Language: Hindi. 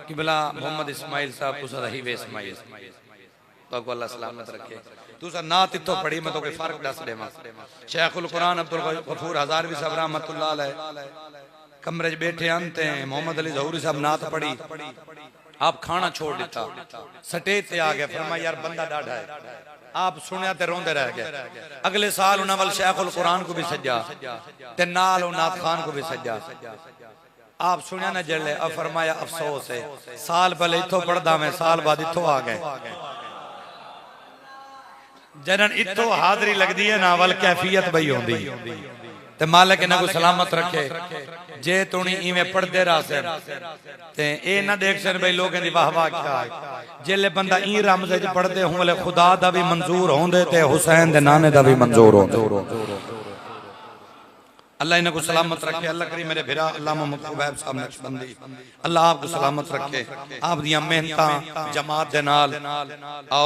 कि भला मोहम्मद इस्माइल साहब तुसा रही वे इस्माइल तो अल्लाह सलामत रखे। तुसा नात इतो पढ़ी मैं तो कोई फर्क दस देवा। शेखुल कुरान अब्दुल गफूर हजारवी साहब रहमतुल्लाह अलैह कमरे च बैठे अंते मोहम्मद अली ज़हूरी साहब नात पढ़ी, आप खाना छोड़ दिता, स्टेज ते आ गए, फरमाया यार बंदा डाढ़ा है, आप सुनिया ते रोंदे रह गए। अगले साल उन्हें वाल शेखुल कुरान को भी सजा ते नाल नात खान को भी सजा। आप सुनिया ना जल्ले, अब फरमाया अफसोस है साल पहले इतो पढ़दा मैं, साल बाद इतो आ गए। जनन इतो हाजरी लगदी है ना वाल कैफियत बई होंदी ते मालिक इन्हां को सलामत रखे। जे तुणी इवें पढ़दे रह ते ए ना देख सन भाई लोगों दी वाह वाह क्या है। जेले बंदा ई रमज़ च पढ़दे हों वाले खुदा दा भी मंजूर होंदे ते हुसैन दे नाने दा भी मंजूर होंदे। अल्लाह इन्हां को सलामत रखे। अल्लाह करी मेरे भिरा अल्लाह मोहम्मद खुबैब साहब नक्शबंदी अल्लाह आपको सलामत रखे। आप दियां मेहनतां जमात दे नाल और